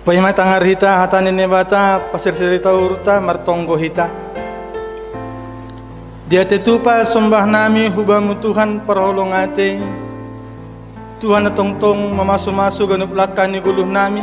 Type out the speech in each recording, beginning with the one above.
Pahimay tangar hita hatanin ni bata pasir sirita urta martonggo hita. Dia tetupa sembah nami hubamu Tuhan perholong ate. Tuhan na tongtong mamasu-masu ganup lakani guluh nami.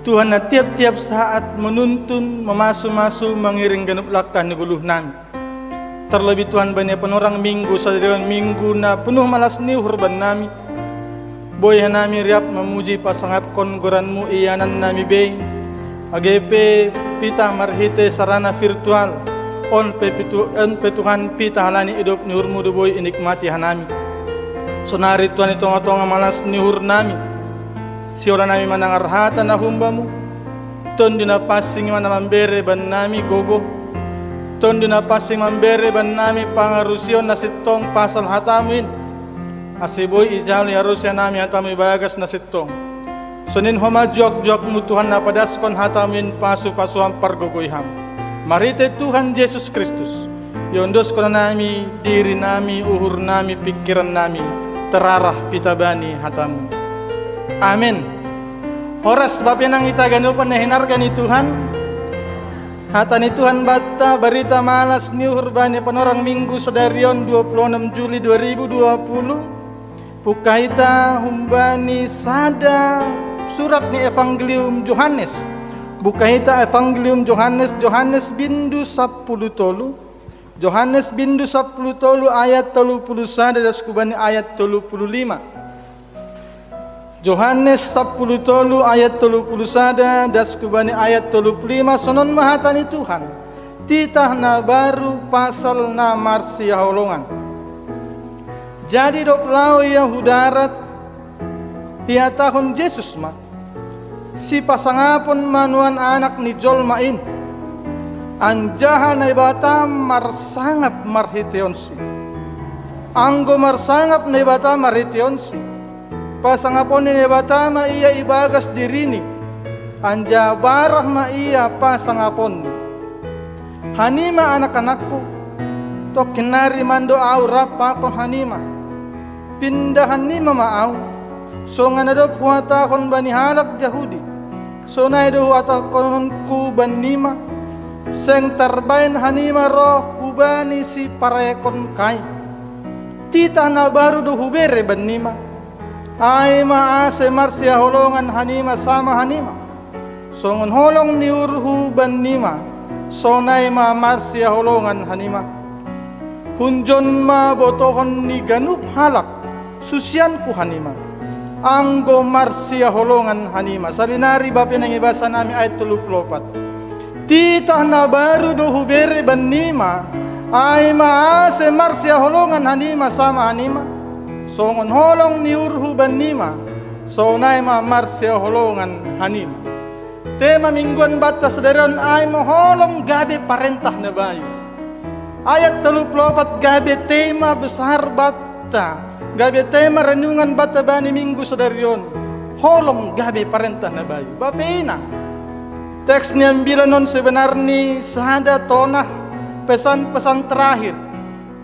Tuhan na tiap-tiap saat menuntun mamasu-masu mengiring ganup lakani guluh nami. Terlebih Tuhan banyak penorang minggu sadarian minggu na penuh malas niuhur ban nami. Boy nami riap memuji pasangap kongoranmu iyanan nami be. Agepe pita marhite sarana virtual. On petuhan pita halani hidup niurmu du boy inikmati hanami. Sonari Tuhan itonga-tonga malas nihur nami. Siora nami manangar hata na humbamu. Ton dina passing mana mambere ban nami gogo. Ton dina passing mambere ban nami pangarusion na sitong pasal hatamin. Asiboy ijali harusnya nami hatamu bagas na sitong. Sonin homa jok-jok mu Tuhan na padaskon hatamin pasu-pasuhan pargogoyham. Marite Tuhan Yesus Kristus. Yondos kono nami, diri nami, uhur nami, pikiran nami. Terarah pitabani hatamu. Amin. Horas bapenang ita ganupan na hinargan ni Tuhan. Hata ni Tuhan bata berita malas niuhur bani panorang minggu sadarion 26 Juli 2020. Pukaita humbani sada surat ni Evangelium Yohanes. Bukaita Evangelium Yohanes bindu 10 tolu. Yohanes bindu 10 tolu ayat 31 dan kubani ayat 35. Yohanes 10 tolu ayat 31 dan kubani ayat 35 sonon mahatani Tuhan. Titah na baru pasal na marsia holongan. Jadi dok lau Yahudarat hiya tahun Yesus ma. Si pasangapon manuan anak ni Jolmain. Anjahan ay bata marsangap marhitionsi. Anggo marsangap na bata marhitionsi. Pasangapon ni bata ma iya ibagas dirini. Anja barah ma iya pasangapon. Hanima anak-anakku. Tok kinari mando au rapa kon hanima. Pindahan ni mamaaw. So nga na do puwata kon bani halak Yahudi. So na do ata kon ku banima. Seng tarbain hanima roh hubani si parekon kai. Tita na baru do hubere banima. Ay maase marsia holongan hanima sama hanima. So ngon holong ni urhu banima. So na ma marsia holongan hanima. Hunjon ma botohon ni ganup halak. Susian ku hanima. Anggo marsia holongan hanima. Salinari bapi nang ibasa nami ayat 34. Titah na baru do hubere banima. Ay maase marsia holongan hanima sama hanima. Songon holong ni urhu banima. Sonay ma marsia holongan hanima. Tema mingguan batas daron ay maholong gabi parentah na bayu. Ayat 34 gabi tema besar bata. Gabi tema renungan bata bani minggu sadarion. Holong gabi parentah na bayu. Bapina. Teks ni ambilanon sebenarnya sahada tonah pesan-pesan terakhir.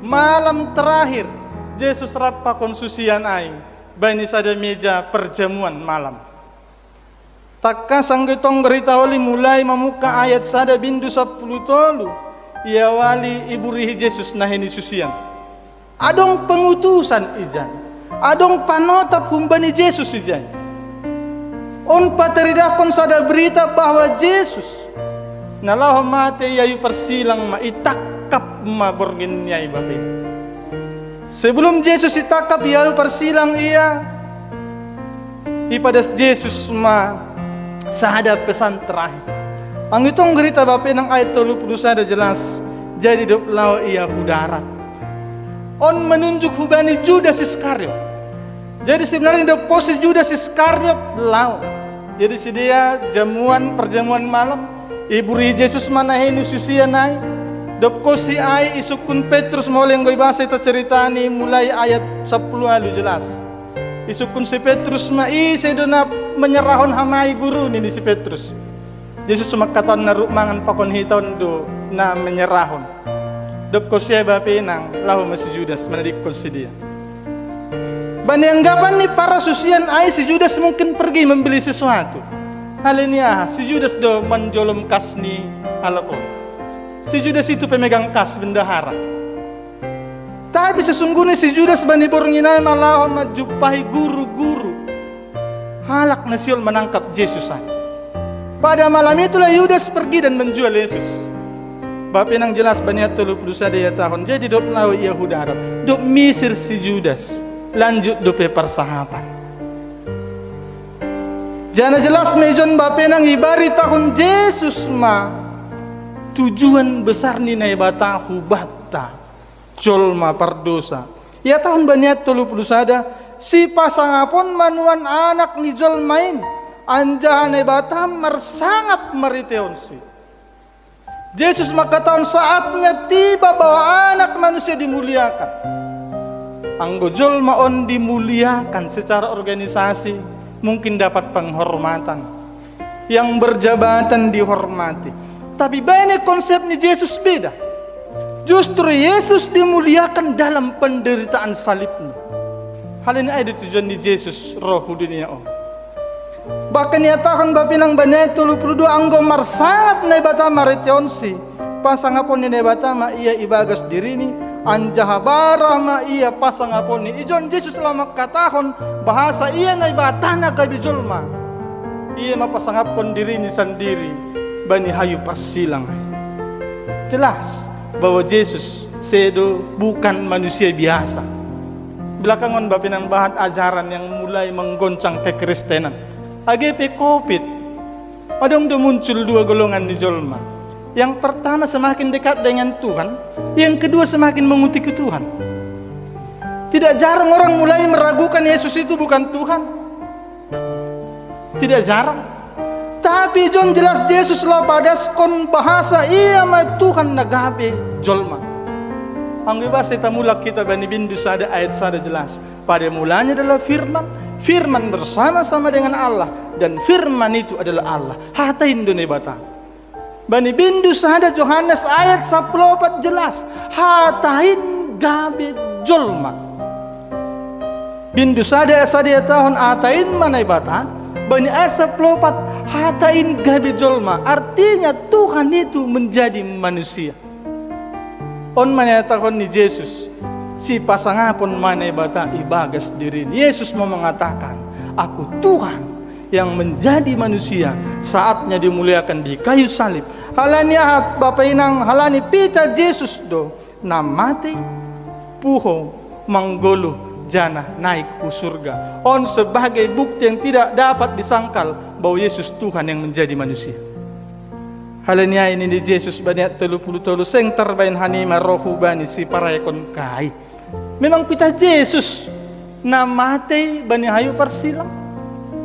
Malam terakhir Yesus rapa konsusian ai. Bani sada meja perjamuan malam. Takka sanggitong berita wali mulai memuka ayat sada bindu 10 tolu. Ia wali ibu rihi Yesus nahini susian. Adong pengutusan ijan. Adong panotap humbani Yesus ijan. On pateridakon sada berita bahwa Yesus nalah mate yayu persilang maitakap ma borgin yai bape. Sebelum Yesus itakap yayu persilang ia ipadas Yesus ma sahada pesan terakhir. Pangitong berita bape nang ayat 30 sada jelas. Jadi dok lau ia hudarat. On menunjuk hubani Judas Iskariot. Jadi sebenarnya dok posi Judas Iskariot lau. Jadi si dia perjamuan malam. Ibu ri Yesus mana ini susia nai. Dok kosi ai isukun Petrus moleng goi bahasa itu ceritani mulai ayat 10 alu jelas. Isukun si Petrus ma sedona menyerahon hamai guru ini si Petrus. Yesus makatan naruk mangan pakon hiton do na menyerahon. Dok kosia bape nang lahu masih Judas menadikon si dia. Bani anggapan ni para susian ai si Judas mungkin pergi membeli sesuatu. Halenia, si Judas do menjolom kas ni alakon. Si Judas itu pemegang kas bendahara. Tapi sesungguhnya si Judas bani bornginai malah menjumpai guru-guru. Halak nasion menangkap Yesus. Pada malam itulah Judas pergi dan menjual Yesus. Bapak yang jelas banyak 31 tahun. Jadi dok lawan Yahuda Arab. Dok misir si Judas. Lanjut dope persahabat. Jangan jelas mejon bapak nang ibari tahun Yesus ma tujuan besar ni na ibata hubata jolma perdosa. Ya tahun banyak 31 si pasangapon manuan anak ni jolmain anjahan ibata mersangap meriteon si. Yesus maka tahun saatnya tiba bahwa anak manusia dimuliakan. Anggo jolma on dimuliakan secara organisasi. Mungkin dapat penghormatan, yang berjabatan dihormati. Tapi banyak konsepnya Yesus beda. Justru Yesus dimuliakan dalam penderitaan salibnya. Hal ini ada tujuan di Yesus roh dunia om. Bahkan ya tahun bapinang banyak 32 anggo marsangap na ibata mariteonsi. Pasangapon ni ibata ma iya ibagas diri ni. Anjahabara ma iya pasangapon ni ijon Yesus lama katahon bahasa iya na ibatana gabijolma. Iya mapasangapon diri ni sendiri bani hayu pasilang. Jelas bahwa Yesus sedo bukan manusia biasa. Belakangan bapinang bahat ajaran yang mulai menggoncang kekristenan. AGP Covid. Adong do muncul dua golongan di jolma. Yang pertama semakin dekat dengan Tuhan, yang kedua semakin mengutiki Tuhan. Tidak jarang orang mulai meragukan Yesus itu bukan Tuhan. Tidak jarang. Tapi John jelas Yesus lah padas kon bahasa iya ma Tuhan nagabe jolma. Ang bahasa tamulak kita bani bindu sada ayat sada jelas. Pada mulanya adalah firman, firman bersama-sama dengan Allah dan firman itu adalah Allah. Hatain dunia bata. Bani bindu sada Yohanes ayat 14 jelas. Hatain gabe jolma. Bindu sada tahun hatain manai bata. Bani ayat 14 hatain gabe jolma. Artinya Tuhan itu menjadi manusia. On menyatakan ni Yesus. Si pasangapon manai bata ibagas diri. Yesus mau mengatakan, aku Tuhan yang menjadi manusia, saatnya dimuliakan di kayu salib. Halani ahat Bapak inang halani pita Yesus do na mati puho manggolo jana naik ke surga. On sebagai bukti yang tidak dapat disangkal bahwa Yesus Tuhan yang menjadi manusia. Halani ini di Yesus banyak 33 seng terbain hanima rohu bani si paraekon kai. Memang pita Yesus na mati bani hayu persilang.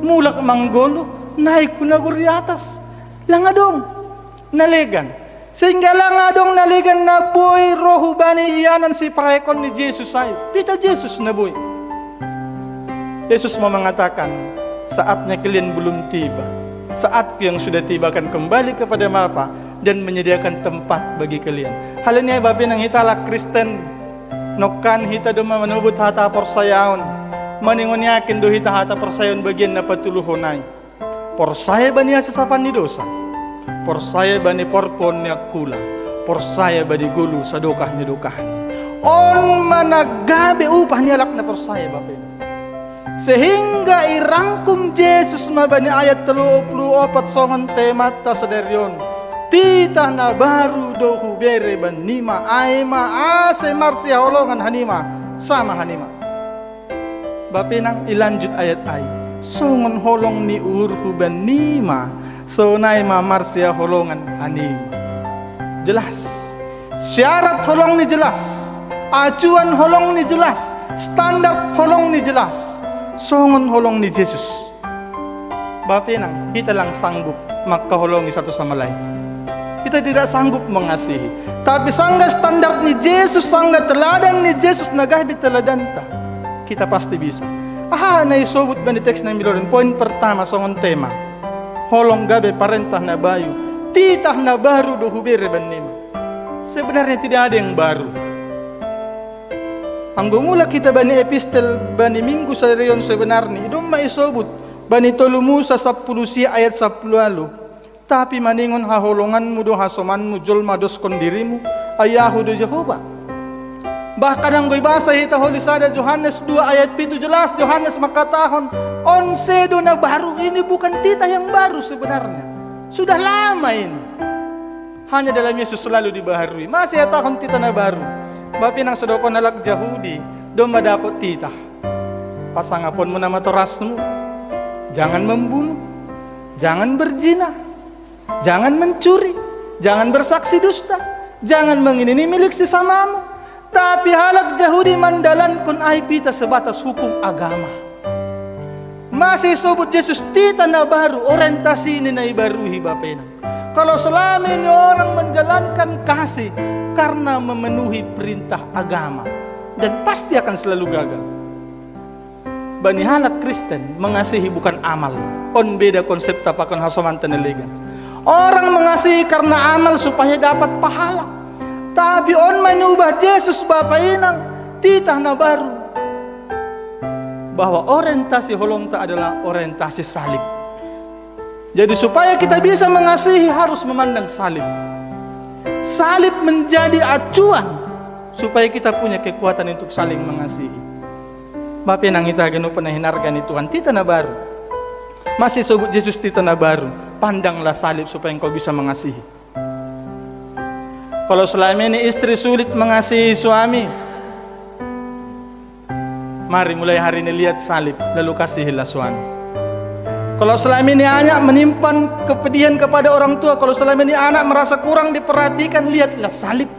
Mulak manggolo naik kunagur di atas langadong nalegan sehingga langadong nalegan na boy rohu bani iyanan si praekon ni Yesus ay pita Yesus na boy. Yesus mau mengatakan saatnya kalian belum tiba, saatku yang sudah tiba akan kembali kepada Bapa dan menyediakan tempat bagi kalian. Hal ini babi nang hitala Kristen nokan hita duma manubut hata porsayaon maningon yakin do hita hata persayon bagian na patuluhonay. Porsaya bani sasapan ni dosa. Porsaya bani porpon ni akula. Porsaya bani gulu sa dokah ni dokahan. On managabe upah ni alak na porsaya bapak. Sehingga irangkum Yesus mabani ayat 34 songon temat ta saderyon. Tita na baru do hubere banima aima ase marsia holongan hanima sama hanima. Bapinang ilanjut ayat ay songon holong ni urhu banima sonai ma marsia holongan hanima. Jelas syarat holong ni jelas, acuan holong ni jelas, standar holong ni jelas. Songon holong ni Yesus. Bapinang kita lang sanggup makaholongi satu sama lain. Kita tidak sanggup mengasihi, tapi sangga standar ni Yesus, sangga teladan ni Yesus nagabi teladanta. Kita pasti bisa. Naisobut ba ni teks na milorin? Poin pertama songon tema. Holong gabe parentah na bayu. Titah na baru do hubere banima. Sebenarnya tidak ada yang baru. Ang gumula kita bani epistel bani minggu sa reyon sebenarnya. Idong maisobut Bani tolu Musa 10 ayat 10 lalu. Tapi maningon haholonganmu do hasomanmu jolma doskon dirimu ayahu do Jehova. Bahkan ang bahasa hita holi sada Yohanes 2 ayat 7 jelas Yohanes makatahon onsedo na baru, ini bukan titah yang baru sebenarnya. Sudah lama ini. Hanya dalam Yesus selalu dibaharui. Masih tahun titah na baru. Bapi nang sodokon nalak Yahudi do madapot titah. Pasangapon mo na matorasmu. Jangan membunuh, jangan berzina, jangan mencuri, jangan bersaksi dusta, jangan menginini milik sesamamu. Tapi halak Yahudi mandalan kun ay pita sebatas hukum agama. Masih sebut Yesus tita na baru, orientasi ini na ibaruhi bapena. Kalau selama ini orang menjalankan kasih karena memenuhi perintah agama, dan pasti akan selalu gagal. Bani halak Kristen mengasihi bukan amal. On beda konsep tapakan hasoman teneligan. Orang mengasihi karena amal supaya dapat pahala. Tapi on menubah Yesus Bapa inang titah na baru. Bahwa orientasi holongta adalah orientasi salib. Jadi supaya kita bisa mengasihi harus memandang salib. Salib menjadi acuan supaya kita punya kekuatan untuk saling mengasihi. Bapa nang ita genu panahinargan itu Tuhan titah na baru. Masih sebut Yesus titah na baru. Pandanglah salib supaya engkau bisa mengasihi. Kalau selama ini istri sulit mengasihi suami, mari mulai hari ini lihat salib, lalu kasihilah suami. Kalau selama ini anak menyimpan kepedihan kepada orang tua, kalau selama ini anak merasa kurang diperhatikan, lihatlah salib.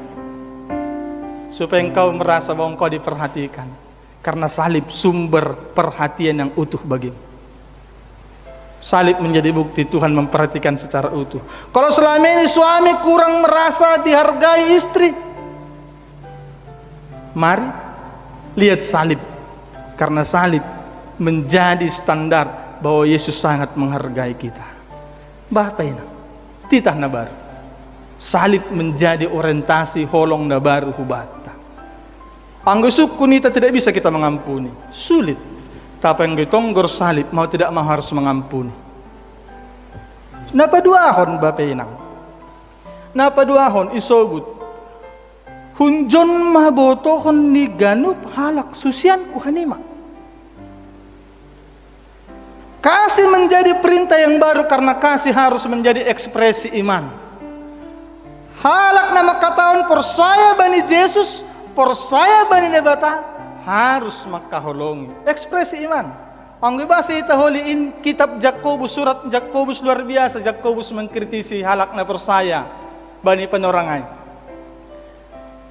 Supaya engkau merasa bahwa engkau diperhatikan. Karena salib sumber perhatian yang utuh bagimu. Salib menjadi bukti Tuhan memperhatikan secara utuh. Kalau selama ini suami kurang merasa dihargai istri, mari lihat salib. Karena salib menjadi standar bahwa Yesus sangat menghargai kita. Bapak ini titah na baru. Salib menjadi orientasi holong na baru hubata. Anggusuk kunita tidak bisa kita mengampuni. Sulit. Tapi yang ditonggor salib mau tidak mau harus mengampuni. Napa duahon Bapak inang? Napa duahon isobut? Hunjon mabotohon ni ganup halak susian kuhanima. Kasih menjadi perintah yang baru karena kasih harus menjadi ekspresi iman. Halak nama kataon persaya bani Yesus, persaya bani nebata harus makaholongi. Ekspresi iman. Ang ibasa itaholiin kitab Jakobus, surat Jakobus luar biasa. Jakobus mengkritisi halak na persaya bani penorangay.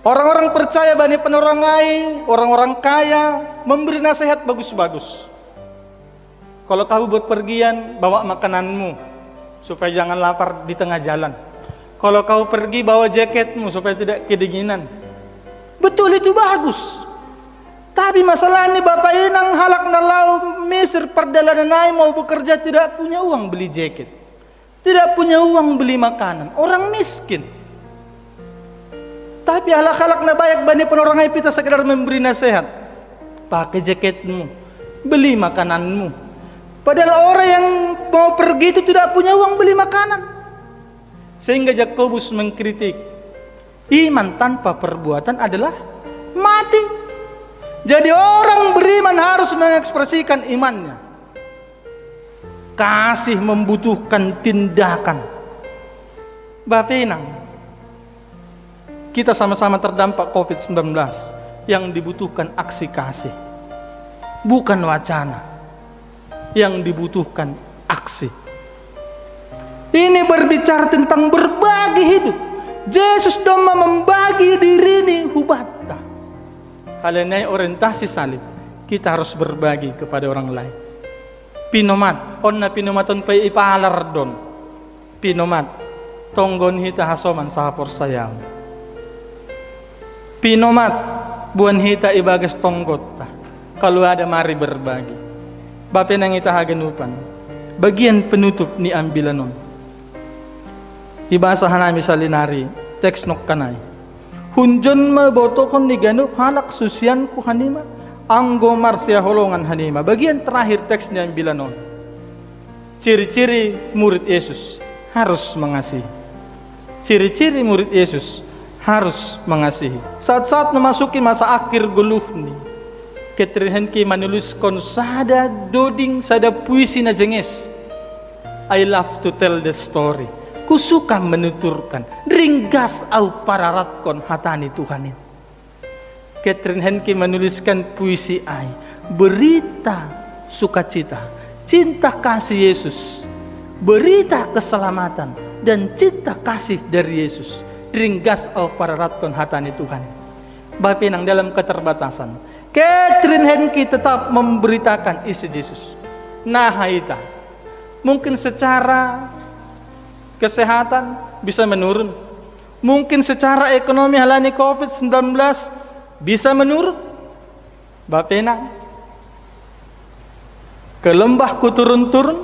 Orang-orang percaya bani penorangay, orang-orang kaya memberi nasihat bagus-bagus. Kalau kamu buat pergian, bawa makananmu supaya jangan lapar di tengah jalan. Kalau kau pergi, bawa jaketmu supaya tidak kedinginan. Betul, itu bagus. Tapi masalahnya Bapak inang halak na lau Mesir perjalanan naik mau bekerja tidak punya uang beli jaket, tidak punya uang beli makanan, orang miskin. Tapi halak-halak na bayak bani penorangay pita sekedar memberi nasihat. Pakai jaketmu, beli makananmu. Padahal orang yang mau pergi itu tidak punya uang beli makanan. Sehingga Jakobus mengkritik, iman tanpa perbuatan adalah mati. Jadi orang beriman harus mengekspresikan imannya. Kasih membutuhkan tindakan. Bapak inang, kita sama-sama terdampak COVID-19. Yang dibutuhkan aksi kasih, bukan wacana. Yang dibutuhkan aksi. Ini berbicara tentang berbagi hidup. Yesus doma membagi diri ini hubata. Halenai orientasi salib. Kita harus berbagi kepada orang lain. Pinomat, onna pinomaton pay ipalar don. Pinomat, tonggon hita hasoman sa hapor sayang. Pinomat, buan hita ibagas tonggot. Kalau ada mari berbagi. Bapak nang itahagenupan, bagian penutup ni ambilanon. Ibasa hanami salinari, teks nok kanay. Hunjon mabotokon ni ganup halak susian ku hanima, anggo marsya holongan hanima. Bagian terakhir teks ni ambilanon. ciri-ciri murid Yesus harus mengasihi. Ciri-ciri murid Yesus harus mengasihi. Saat-saat memasuki masa akhir geluh nih, Catherine Henke menuliskan sada doding, sada puisi na jenges. I love to tell the story. Ku suka menuturkan, ringgas au pararatkan hatani Tuhanin. Catherine Henke menuliskan puisi ai, berita sukacita, cinta kasih Yesus, berita keselamatan dan cinta kasih dari Yesus. Ringgas au pararatkan hatani Tuhan. Bapak yang dalam keterbatasan, Catherine Henke tetap memberitakan isi Yesus. Nah haita, mungkin secara kesehatan bisa menurun, mungkin secara ekonomi halani COVID-19 bisa menurun. Bapak enang, ke lembah ku turun-turun,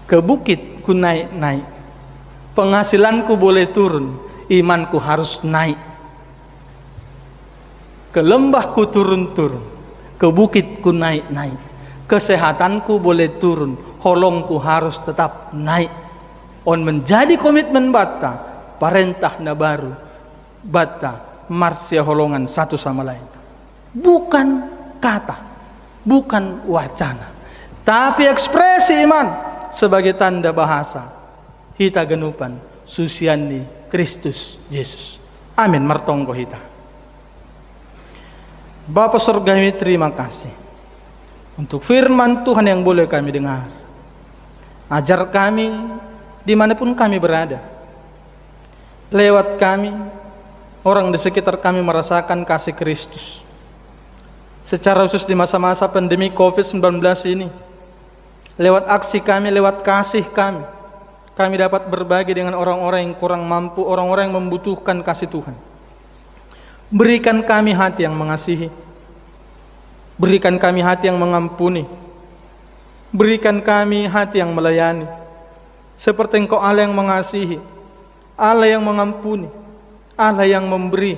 ke bukit ku naik-naik. Penghasilanku boleh turun, imanku harus naik. Ke lembahku turun-turun, ke bukitku naik-naik. Kesehatanku boleh turun, holongku harus tetap naik. On menjadi komitmen bata, parentah na baru, bata, marsya holongan satu sama lain. Bukan kata, bukan wacana, tapi ekspresi iman sebagai tanda bahasa. Hita genupan susiani Kristus Yesus. Amin. Martonggo hita. Bapa Surgawi, terima kasih untuk firman Tuhan yang boleh kami dengar. Ajar kami dimanapun kami berada. Lewat kami, orang di sekitar kami merasakan kasih Kristus. Secara khusus di masa-masa pandemi COVID-19 ini, lewat aksi kami, lewat kasih kami dapat berbagi dengan orang-orang yang kurang mampu, orang-orang yang membutuhkan kasih Tuhan. Berikan kami hati yang mengasihi, berikan kami hati yang mengampuni, berikan kami hati yang melayani, seperti Engkau Allah yang mengasihi, Allah yang mengampuni, Allah yang memberi,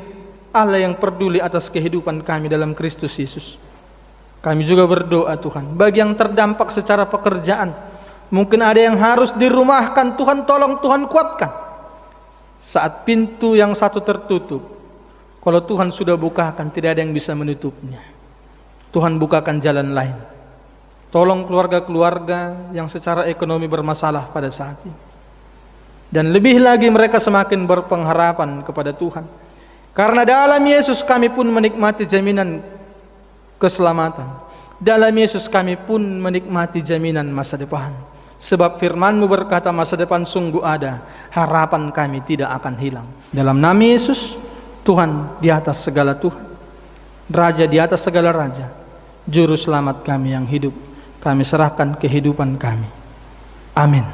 Allah yang peduli atas kehidupan kami dalam Kristus Yesus. Kami juga berdoa Tuhan, bagi yang terdampak secara pekerjaan, mungkin ada yang harus dirumahkan, Tuhan tolong, Tuhan kuatkan. Saat pintu yang satu tertutup, kalau Tuhan sudah bukakan, tidak ada yang bisa menutupnya. Tuhan bukakan jalan lain. Tolong keluarga-keluarga yang secara ekonomi bermasalah pada saat ini. Dan lebih lagi mereka semakin berpengharapan kepada Tuhan. Karena dalam Yesus kami pun menikmati jaminan keselamatan. Dalam Yesus kami pun menikmati jaminan masa depan. Sebab firman-Mu berkata masa depan sungguh ada, harapan kami tidak akan hilang. Dalam nama Yesus, Tuhan di atas segala Tuhan, Raja di atas segala Raja, Juru Selamat kami yang hidup, kami serahkan kehidupan kami. Amin.